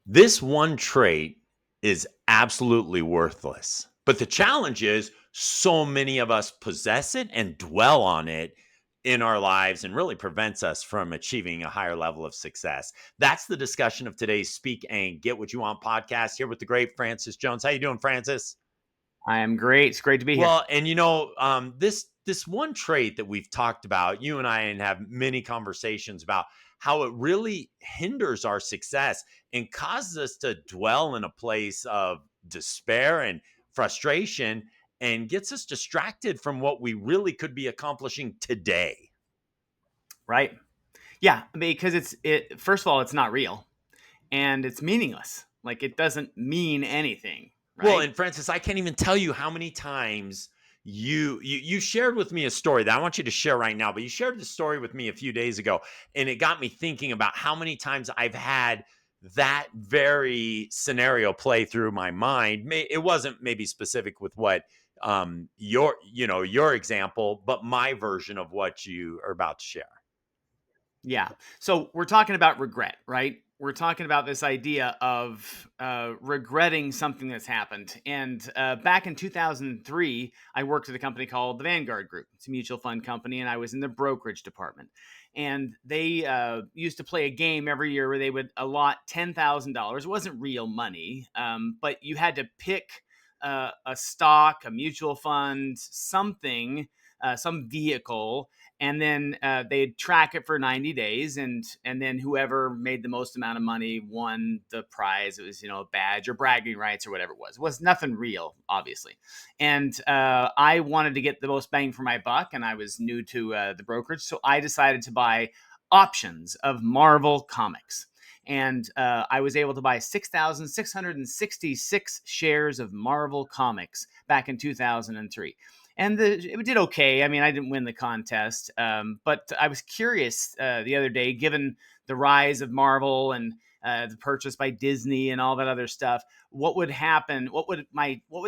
This one trait is absolutely worthless. But the challenge is so many of us possess it and dwell on it in our lives and really prevents us from achieving a higher level of success. That's the discussion of today's Speak and Get What You Want podcast here with the great Francis Jones. How you doing, Francis? I am great. It's great to be here. Well, and this one trait that we've talked about, you and I, and have many conversations about how it really hinders our success and causes us to dwell in a place of despair and frustration and gets us distracted from what we really could be accomplishing today. Right? Yeah, because it first of all, it's not real and it's meaningless. Like it doesn't mean anything, Well, right? and Francis, I can't even tell you how many times you shared with me a story that I want you to share right now, but you shared the story with me a few days ago, and it got me thinking about how many times I've had that very scenario play through my mind. It wasn't maybe specific with what your example, but my version of what you are about to share. Yeah. So we're talking about regret, right? We're talking about this idea of regretting something that's happened. And back in 2003, I worked at a company called the Vanguard Group. It's a mutual fund company, and I was in the brokerage department. And they used to play a game every year where they would allot $10,000. It wasn't real money, but you had to pick a stock, a mutual fund, something, some vehicle, and then they'd track it for 90 days, and then whoever made the most amount of money won the prize. It was, a badge or bragging rights or whatever it was. It was nothing real, obviously. And I wanted to get the most bang for my buck, and I was new to the brokerage, so I decided to buy options of Marvel Comics. And I was able to buy 6,666 shares of Marvel Comics back in 2003, and it did okay. I mean, I didn't win the contest, but I was curious the other day, given the rise of Marvel and the purchase by Disney and all that other stuff, what would happen? What would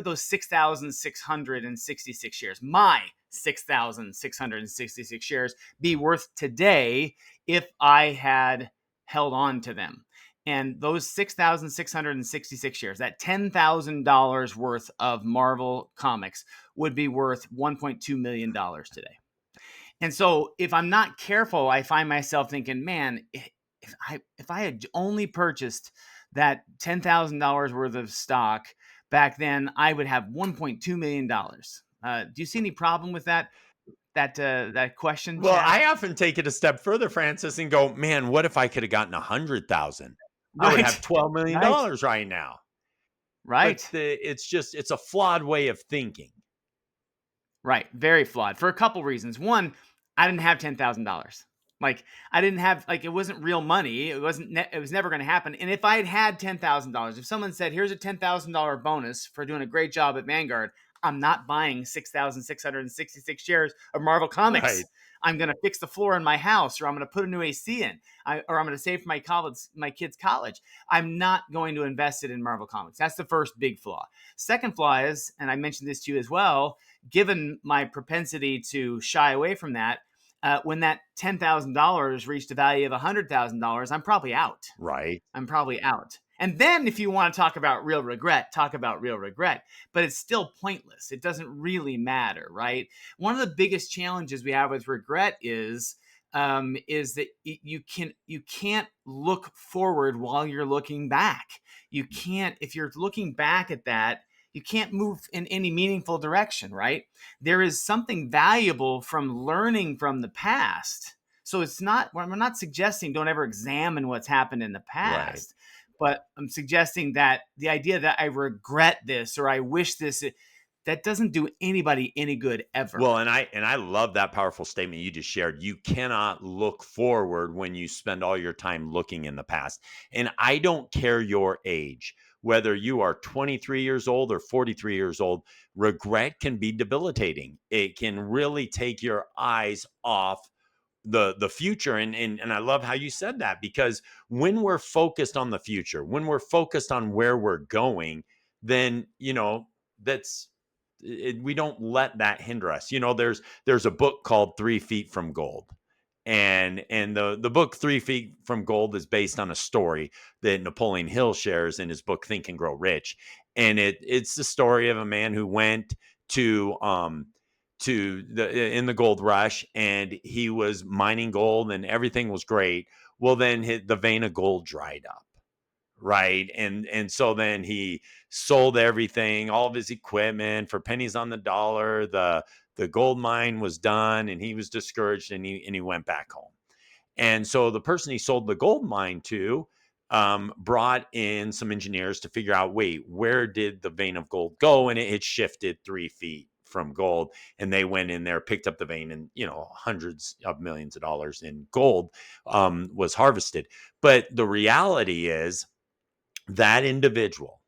those 6,666 shares, my 6,666 shares, be worth today if I had held on to them? And those 6,666 shares, that $10,000 worth of Marvel Comics, would be worth $1.2 million today. And so if I'm not careful, I find myself thinking, man, if I had only purchased that $10,000 worth of stock back then, I would have $1.2 million. Do you see any problem with that question, Well, Chad? I often take it a step further, Francis, and go, man, what if I could have gotten 100,000? I would have Right. $12 million Right. right now. But Right. it's a flawed way of thinking. Right. Very flawed for a couple reasons. One, I didn't have $10,000. Like I didn't have, like, it wasn't real money. It was never going to happen. And if I had had $10,000, if someone said, "Here's a $10,000 bonus for doing a great job at Vanguard," I'm not buying 6,666 shares of Marvel Comics. Right. I'm going to fix the floor in my house, or I'm going to put a new AC in, or I'm going to save for my kids' college. I'm not going to invest it in Marvel Comics. That's the first big flaw. Second flaw is, and I mentioned this to you as well, given my propensity to shy away from that, when that $10,000 reached a value of $100,000, I'm probably out. Right. I'm probably out. And then if you want to talk about real regret, talk about real regret, but it's still pointless. It doesn't really matter, right? One of the biggest challenges we have with regret is that you can't look forward while you're looking back. You can't, if you're looking back at that, you can't move in any meaningful direction, right? There is something valuable from learning from the past. So it's not, we're not suggesting don't ever examine what's happened in the Right. past, but I'm suggesting that the idea that I regret this or I wish this, that doesn't do anybody any good ever. Well, and I love that powerful statement you just shared. You cannot look forward when you spend all your time looking in the past. And I don't care your age, whether you are 23 years old or 43 years old, regret can be debilitating. It can really take your eyes off the future, and I love how you said that, because when we're focused on the future, when we're focused on where we're going, then that's we don't let that hinder us. There's a book called 3 Feet from Gold, And the book 3 Feet from Gold is based on a story that Napoleon Hill shares in his book Think and Grow Rich. And it's the story of a man who went to the in the gold rush, and he was mining gold and everything was great. Well, then the vein of gold dried up, right? And so then he sold everything, all of his equipment for pennies on the dollar. The gold mine was done, and he was discouraged, and he went back home. And so the person he sold the gold mine to brought in some engineers to figure out, wait, where did the vein of gold go? And it had shifted 3 feet from gold. And they went in there, picked up the vein, and hundreds of millions of dollars in gold was harvested. But the reality is that individual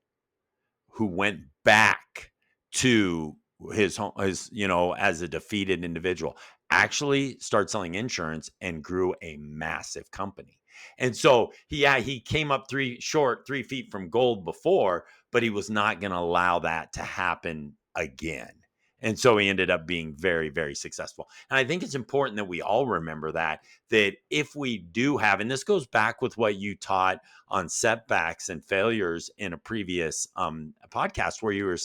who went back to his home, as a defeated individual, actually started selling insurance and grew a massive company. And so he came up 3 feet from gold before, but he was not going to allow that to happen again. And so he ended up being very, very successful. And I think it's important that we all remember that if we do have, and this goes back with what you taught on setbacks and failures in a previous podcast, where you were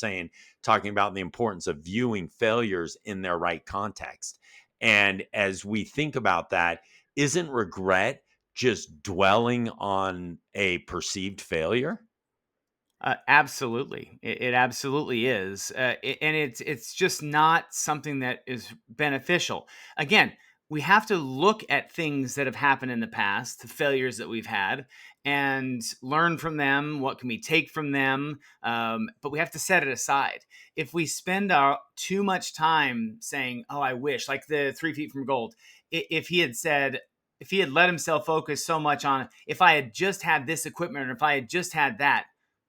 talking about the importance of viewing failures in their right context. And as we think about that, isn't regret just dwelling on a perceived failure? Absolutely, it absolutely is, and it's just not something that is beneficial. Again, we have to look at things that have happened in the past, the failures that we've had, and learn from them. What can we take from them? But we have to set it aside. If we spend too much time saying, "Oh, I wish," like the 3 feet from gold, if he had said. If he had let himself focus so much on if I had just had this equipment or if I had just had that,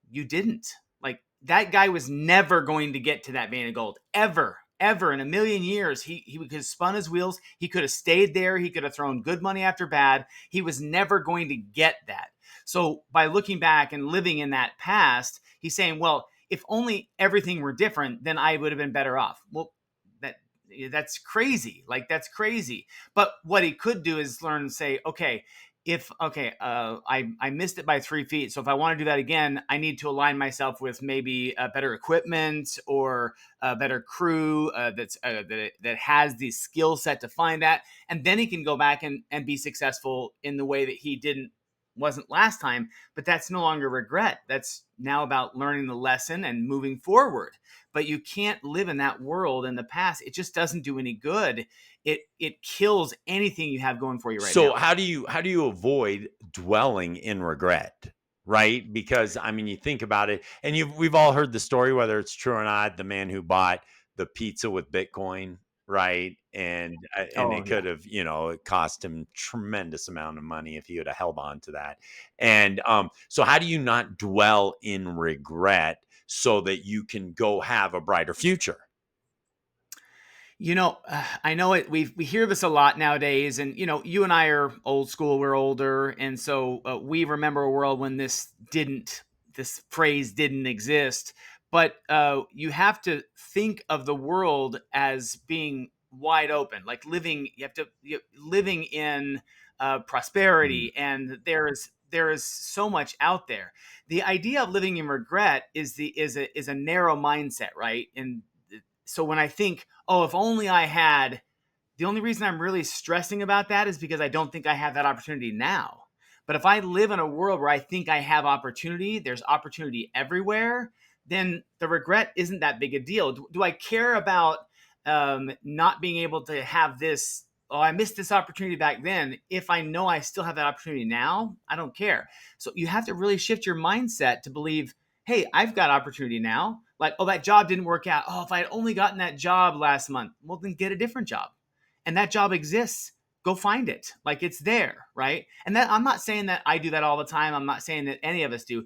you didn't. Like that guy was never going to get to that vein of gold ever in a million years. He could have spun his wheels. He could have stayed there. He could have thrown good money after bad. He was never going to get that. So by looking back and living in that past, he's saying, well, if only everything were different, then I would have been better off. Well, that that's crazy. Like that's crazy. But what he could do is learn and say, okay, if okay, I missed it by 3 feet. So if I want to do that again, I need to align myself with maybe better equipment or a better crew that has the skill set to find that, and then he can go back and be successful in the way that he wasn't last time. But that's no longer regret. That's now about learning the lesson and moving forward. But you can't live in that world in the past. It just doesn't do any good. It kills anything you have going for you right So now. how do you avoid dwelling in regret? Right? Because I mean, you think about it, and we've all heard the story, whether it's true or not, the man who bought the pizza with Bitcoin, right? And Oh it yeah. could have, it cost him tremendous amount of money if he would have held on to that. And so how do you not dwell in regret so that you can go have a brighter future? I know it. We hear this a lot nowadays, and you and I are old school. We're older, and so we remember a world when this phrase didn't exist. But you have to think of the world as being wide open, like living. Living in Mm. prosperity, and there is so much out there. The idea of living in regret is a narrow mindset, right? And so when I think, oh, if only I had, the only reason I'm really stressing about that is because I don't think I have that opportunity now. But if I live in a world where I think I have opportunity, there's opportunity everywhere, then the regret isn't that big a deal. Do I care about not being able to have this? Oh, I missed this opportunity back then. If I know I still have that opportunity now, I don't care. So you have to really shift your mindset to believe, hey, I've got opportunity now. Like, oh, that job didn't work out. Oh, if I had only gotten that job last month, well, then get a different job. And that job exists. Go find it. Like it's there, right? And that I'm not saying that I do that all the time. I'm not saying that any of us do.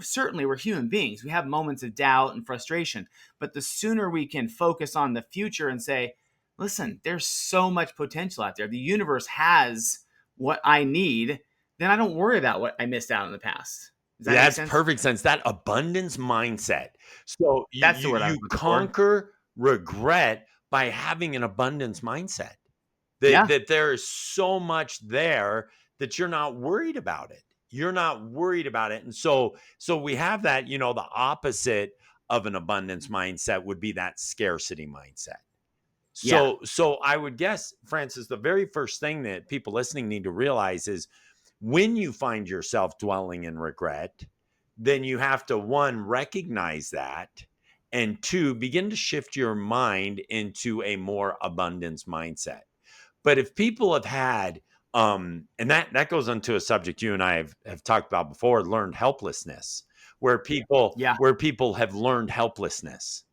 Certainly, we're human beings. We have moments of doubt and frustration. But the sooner we can focus on the future and say, listen, there's so much potential out there. The universe has what I need. Then I don't worry about what I missed out in the past. Does that make That's sense? perfect sense. That abundance mindset. So you That's the you word I was you looking for. conquer regret by having an abundance mindset. that Yeah. that there is so much there that you're not worried about it. You're not worried about it. And so we have that, the opposite of an abundance mindset would be that scarcity mindset. Yeah. So I would guess, Francis, the very first thing that people listening need to realize is when you find yourself dwelling in regret, then you have to, one, recognize that, and two, begin to shift your mind into a more abundance mindset. But if people have had, and that goes into a subject you and I have talked about before, learned helplessness, where people Yeah. where people have learned helplessness.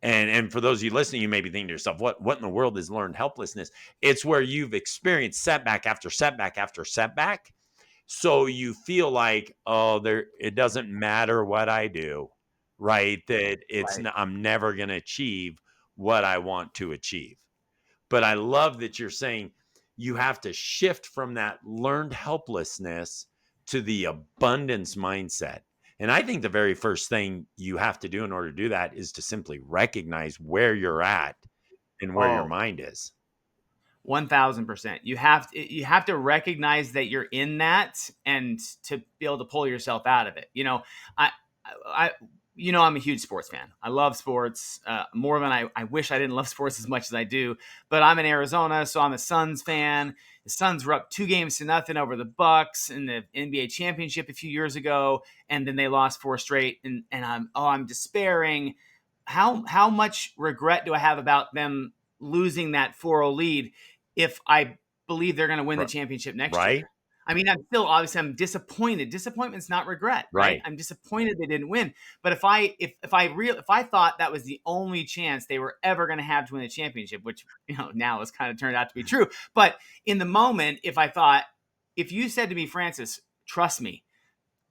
And for those of you listening, you may be thinking to yourself, what in the world is learned helplessness? It's where you've experienced setback after setback after setback. So you feel like, oh, it doesn't matter what I do, right? That Right. I'm never going to achieve what I want to achieve. But I love that you're saying you have to shift from that learned helplessness to the abundance mindset. And I think the very first thing you have to do in order to do that is to simply recognize where you're at and where your Oh, mind is. 1000%. You have to recognize that you're in that and to be able to pull yourself out of it. I I I'm a huge sports fan. I love sports more than I wish I didn't love sports as much as I do. But I'm in Arizona, so I'm a Suns fan. The Suns were up 2 games to nothing over the Bucks in the NBA championship a few years ago, and then they lost four straight. And I'm despairing. How much regret do I have about them losing that 4-0 lead if I believe they're going to win the championship next year? Right? I mean, I'm disappointed. Disappointment's not regret, right? Right. I'm disappointed they didn't win. But if I thought that was the only chance they were ever going to have to win the championship, which now has kind of turned out to be true. But in the moment, if you said to me, Francis, trust me,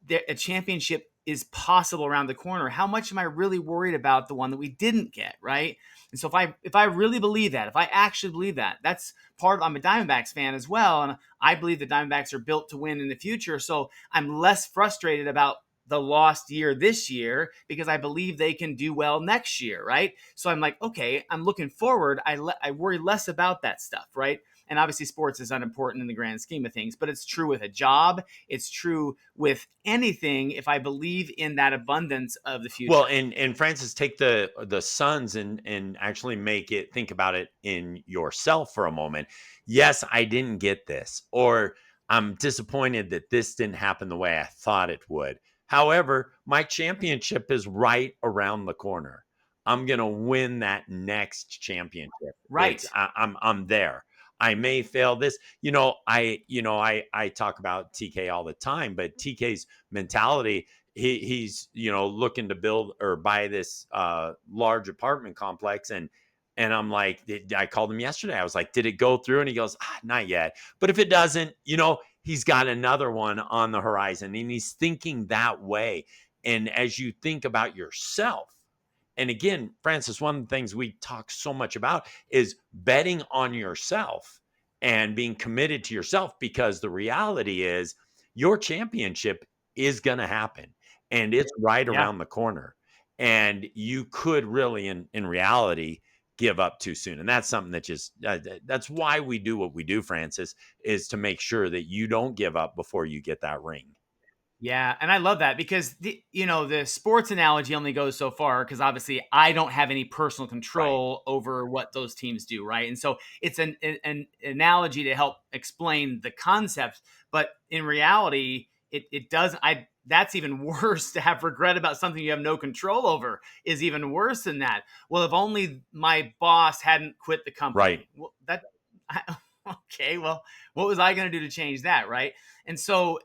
a championship is possible around the corner, how much am I really worried about the one that we didn't get, right? And so if I really believe that, if I actually believe that, that's part of, I'm a Diamondbacks fan as well, and I believe the Diamondbacks are built to win in the future. So I'm less frustrated about the lost year this year because I believe they can do well next year, right? So I'm like, okay, I'm looking forward. I worry less about that stuff, right? And obviously, sports is unimportant in the grand scheme of things, but it's true with a job. It's true with anything if I believe in that abundance of the Well, future. and Francis, take the Suns and actually make it, think about it in yourself for a moment. Yes, I didn't get this, or I'm disappointed that this didn't happen the way I thought it would. However, my championship is right around the corner. I'm gonna win that next championship. Right. I'm there. I may fail this. I talk about TK all the time, but TK's mentality, he's looking to build or buy this large apartment complex, and I'm like, I called him yesterday. I was like, did it go through? And he goes, not yet, but if it doesn't, he's got another one on the horizon, and he's thinking that way. And as you think about yourself, and again, Francis, one of the things we talk so much about is betting on yourself and being committed to yourself, because the reality is your championship is going to happen, and it's right Yeah. around the corner. And you could really, in reality, give up too soon. And that's something that just, that's why we do what we do, Francis, is to make sure that you don't give up before you get that ring. Yeah, and I love that because the sports analogy only goes so far because obviously I don't have any personal Right. control over what those teams do, right? And so it's an analogy to help explain the concept, but in reality, it doesn't. I That's even worse. To have regret about something you have no control over is even worse than that. Well, if only my boss hadn't quit the Right. company. Well, okay. Well, what was I going to do to change that, right? And so,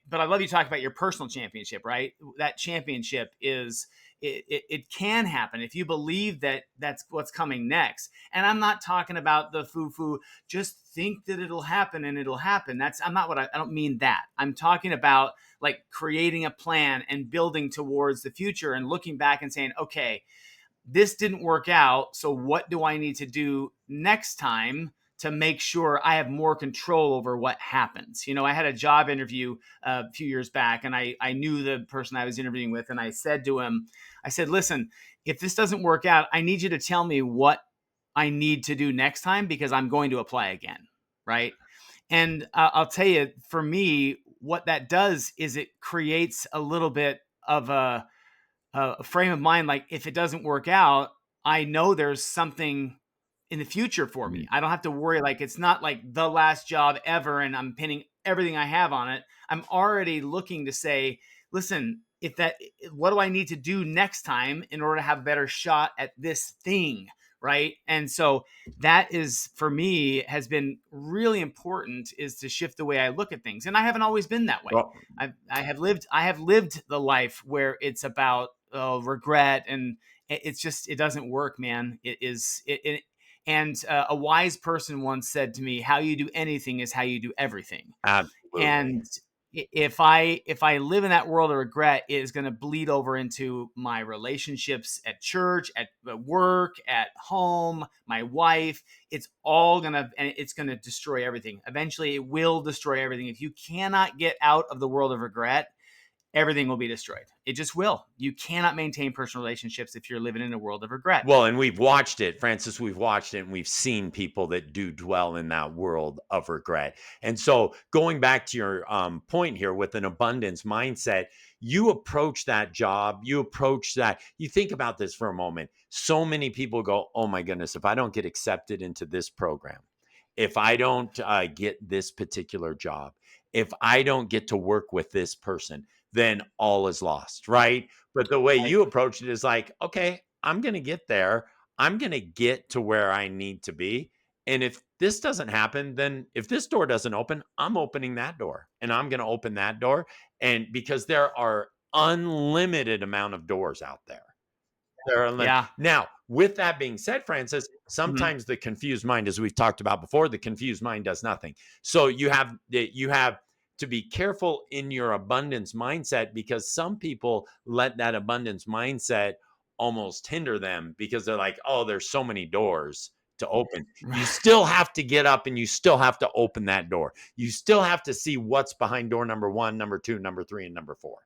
but I love you talking about your personal championship, right? That championship it can happen if you believe that that's what's coming next. And I'm not talking about the foo-foo, just think that it'll happen and it'll happen. I'm not I don't mean that. I'm talking about like creating a plan and building towards the future and looking back and saying, okay, this didn't work out. So what do I need to do next time to make sure I have more control over what happens? I had a job interview a few years back, and I knew the person I was interviewing with, and I said to him, I said, listen, if this doesn't work out, I need you to tell me what I need to do next time because I'm going to apply again, right? And I'll tell you, for me, what that does is it creates a little bit of a frame of mind. Like if it doesn't work out, I know there's something in the future for me. Mhm. I don't have to worry. Like it's not like the last job ever and I'm pinning everything I have on it. I'm already looking to say, listen, if that, what do I need to do next time in order to have a better shot at this thing? Right. And so that is for me has been really important, is to shift the way I look at things. And I haven't always been that way. Well, I have lived the life where it's about regret, and it's just, it doesn't work, man. It is it and a wise person once said to me, "How you do anything is how you do everything." absolutely. And if I live in that world of regret, it is going to bleed over into my relationships at church, at work, at home, my wife. It's all gonna, and it's gonna destroy everything. Eventually, it will destroy everything. If you cannot get out of the world of regret, everything will be destroyed. It just will. You cannot maintain personal relationships if you're living in a world of regret. Well, and we've watched it, Francis, we've watched it and we've seen people that do dwell in that world of regret. And so going back to your point here with an abundance mindset, you approach that job, you approach that, you think about this for a moment. So many people go, oh my goodness, if I don't get accepted into this program, if I don't get this particular job, if I don't get to work with this person, then all is lost, right? But the way Right. you approach it is like, okay, I'm going to get there. I'm going to get to where I need to be. And if this doesn't happen, then if this door doesn't open, I'm opening that door and I'm going to open that door. And because there are unlimited amount of doors out there. There are Yeah. now, with that being said, Francis, Mhm. sometimes the confused mind, as we've talked about before, the confused mind does nothing. So you have to be careful in your abundance mindset, because some people let that abundance mindset almost hinder them because they're like, oh, there's so many doors to open. You still have to get up and you still have to open that door. You still have to see what's behind door number one, number two, number three, and number four.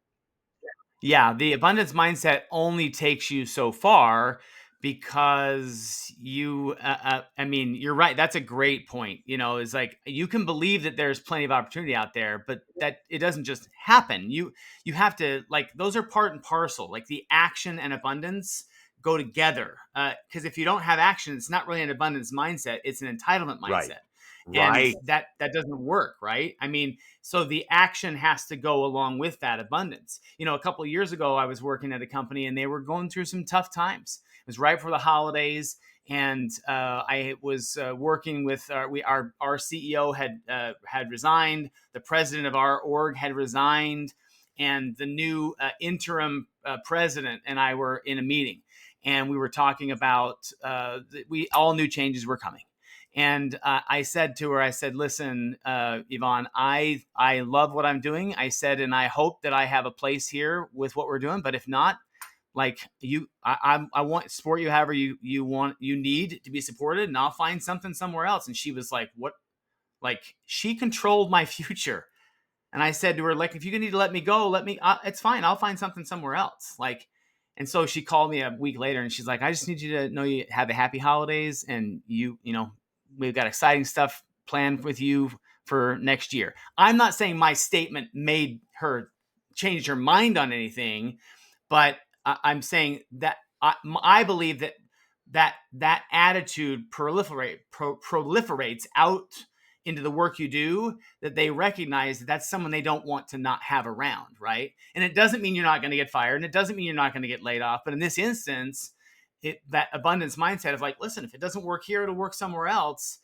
Yeah, the abundance mindset only takes you so far because I mean, you're right. That's a great point. Is like you can believe that there's plenty of opportunity out there, but that it doesn't just happen. You have to, like, those are part and parcel. Like the action and abundance go together. Because if you don't have action, it's not really an abundance mindset. It's an entitlement Right. mindset, and Right. that doesn't work, right? I mean, so the action has to go along with that abundance. A couple of years ago, I was working at a company and they were going through some tough times. It was right before the holidays, and I was working with our CEO had resigned, the president of our org had resigned, and the new interim president and I were in a meeting, and we were talking about we all knew changes were coming. And I said to her, I said, listen, Yvonne, I love what I'm doing. I said, and I hope that I have a place here with what we're doing. But if not, like I want to support you however you need to be supported, and I'll find something somewhere else. And she was like, what? Like, she controlled my future. And I said to her, like, if you need to let me go, it's fine. I'll find something somewhere else. Like, and so she called me a week later and she's like, I just need you to know you have a happy holidays, and we've got exciting stuff planned with you for next year. I'm not saying my statement made her change her mind on anything, but I'm saying that I believe that attitude proliferates out into the work you do, that they recognize that that's someone they don't want to not have around, right? And it doesn't mean you're not going to get fired, and it doesn't mean you're not going to get laid off. But in this instance, that abundance mindset of like, listen, if it doesn't work here, it'll work somewhere else.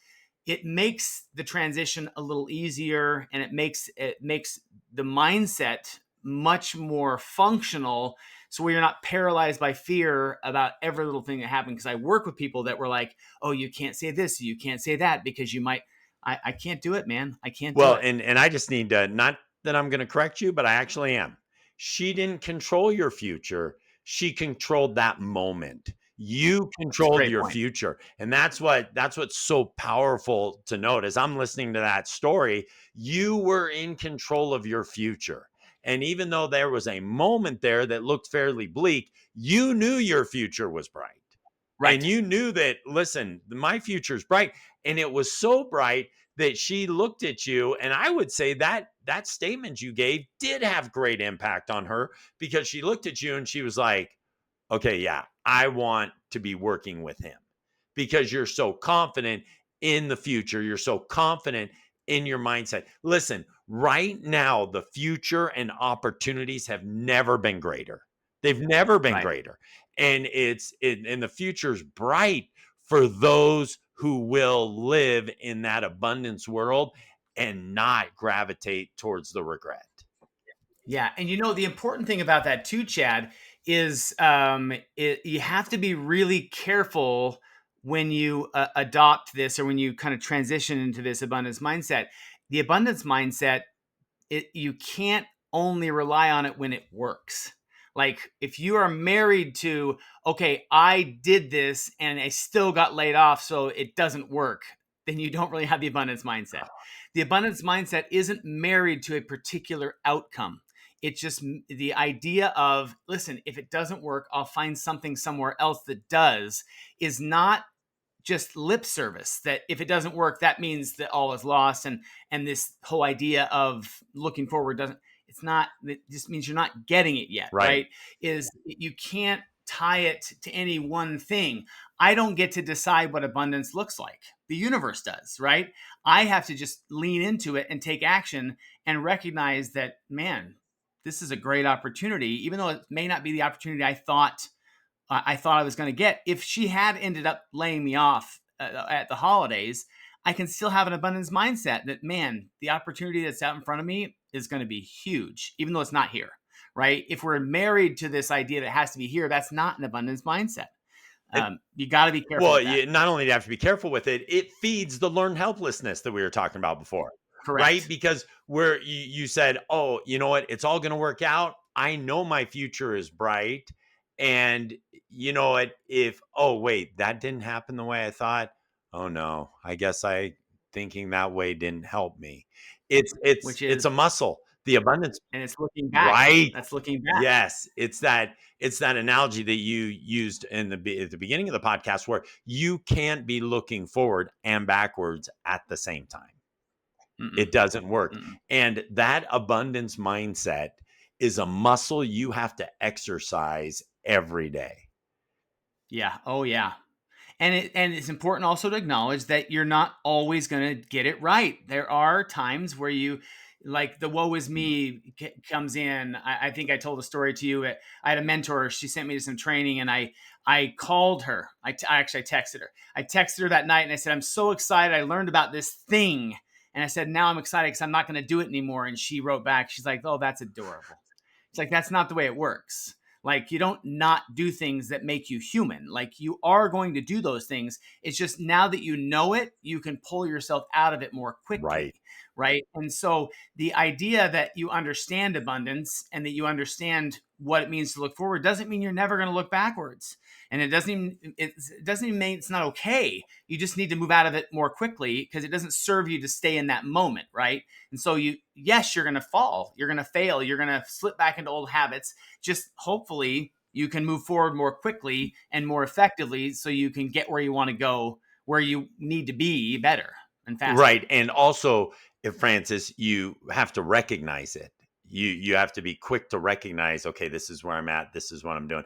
It makes the transition a little easier, and it makes the mindset much more functional, so you're not paralyzed by fear about every little thing that happened. Because I work with people that were like, oh, you can't say this, you can't say that, because you might. I can't do it, man. I can't do Well, it. and I just need to, not that I'm going to correct you, but I actually am. She didn't control your future. She controlled that moment. You That's a controlled great your point. future. And that's what's so powerful to note. As I'm listening to that story, you were in control of your future. And even though there was a moment there that looked fairly bleak, you knew your future was bright. And Right. you knew that, listen, my future's bright. And it was so bright that she looked at you. And I would say that that statement you gave did have great impact on her, because she looked at you and she was like, okay, yeah, I want to be working with him, because you're so confident in the future. You're so confident in your mindset. Listen, right now, the future and opportunities have never been greater. They've never been Right. greater. And and the future's bright for those who will live in that abundance world and not gravitate towards the regret. Yeah, and the important thing about that too, Chad, is you have to be really careful when you adopt this, or when you kind of transition into this abundance mindset. The abundance mindset, you can't only rely on it when it works. Like, if you are married to, okay, I did this and I still got laid off, so it doesn't work, then you don't really have the abundance mindset. The abundance mindset isn't married to a particular outcome. It's just the idea of, listen, if it doesn't work, I'll find something somewhere else that does, is not just lip service, that if it doesn't work, that means that all is lost. And this whole idea of looking forward doesn't, it's not, it just means you're not getting it yet, Right. right? Is you can't tie it to any one thing. I don't get to decide what abundance looks like. The universe does, right? I have to just lean into it and take action and recognize that, man, this is a great opportunity, even though it may not be the opportunity I thought I was going to get. If she had ended up laying me off at the holidays, I can still have an abundance mindset that, man, the opportunity that's out in front of me is going to be huge, even though it's not here, right? If we're married to this idea that it has to be here, that's not an abundance mindset. And You got to be careful well, with that. you not only do you have to be careful with it, it feeds the learned helplessness that we were talking about before, right? Correct. Because where you said, "Oh, you know what? It's all going to work out. I know my future is bright." And you know what? If, oh wait, that didn't happen the way I thought. Oh no, I guess I thinking that way didn't help me. Which It's is, a muscle. The abundance. and it's looking back. Right. That's looking back. Yes, it's that analogy that you used in at the beginning of the podcast, where you can't be looking forward and backwards at the same time. Mm-mm, It doesn't work. mm-mm. And that abundance mindset is a muscle you have to exercise every day. Yeah. Oh, yeah. And it's important also to acknowledge that you're not always going to get it right. There are times where you, like, the woe is me comes in. I think I told a story to you. I had a mentor. She sent me to some training, and I called her. I actually texted her. I texted her that night, and I said, I'm so excited. I learned about this thing. And I said, now I'm excited because I'm not going to do it anymore. And she wrote back. She's like, oh, that's adorable. It's like, that's not the way it works. Like, you don't not do things that make you human. Like, you are going to do those things. It's just, now that you know it, you can pull yourself out of it more Right. quickly. Right. And so the idea that you understand abundance and that you understand what it means to look forward doesn't mean you're never going to look backwards. And it doesn't even mean it's not okay. You just need to move out of it more quickly, because it doesn't serve you to stay in that moment. Right. And so yes, you're going to fall, you're going to fail, you're going to slip back into old habits. Just hopefully you can move forward more quickly and more effectively, so you can get where you want to go, where you need to be, better and faster. Right. And also, if Francis, you have to recognize it. You have to be quick to recognize, okay, this is where I'm at, this is what I'm doing.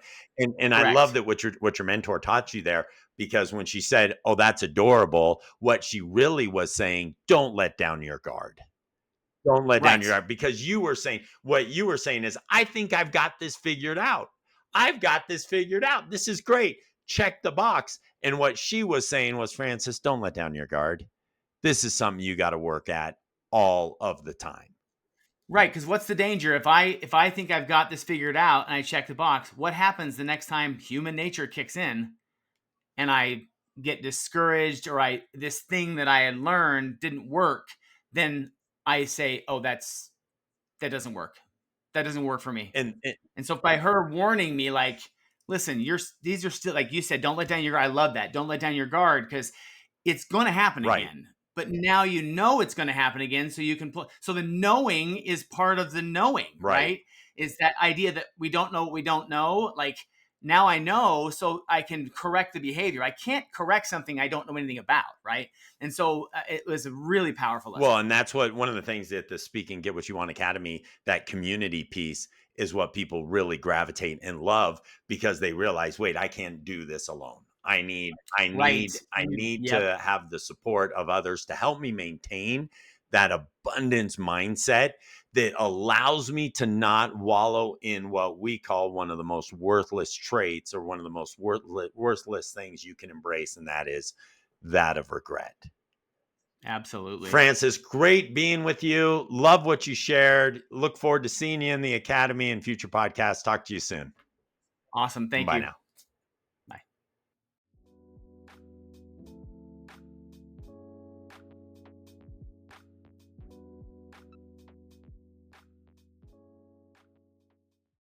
And I love Correct. that what your mentor taught you there, because when she said, "Oh, that's adorable," what she really was saying, don't let down your guard. Don't let down your Right. guard, because what you were saying is, I think I've got this figured out. I've got this figured out. This is great. Check the box. And what she was saying was, Francis, don't let down your guard. This is something you got to work at all of the time. Right, because what's the danger if I think I've got this figured out and I check the box? What happens the next time human nature kicks in and I get discouraged, or I this thing that I had learned didn't work? Then I say, "Oh, that doesn't work. That doesn't work for me." And And so by her warning me, like, listen, these are still, like you said, don't let down your guard. I love that. Don't let down your guard, because it's going to happen right, again. But now you know it's going to happen again, so you can pull. So the knowing is part of the knowing, right. right? Is that idea that we don't know what we don't know. Like, Now I know, so I can correct the behavior. I can't correct something I don't know anything about, right? And so it was a really powerful lesson Well, for and me. that's what one of the things that the Speak and Get What You Want Academy, that community piece is what people really gravitate and love because they realize, wait, I can't do this alone. Right. I need Yep. to have the support of others to help me maintain that abundance mindset that allows me to not wallow in what we call one of the most worthless traits, or one of the most worthless things you can embrace, and that is that of regret. Absolutely. Francis, great being with you. Love what you shared. Look forward to seeing you in the academy and future podcasts. Talk to you soon. Awesome. Thank Bye you. now.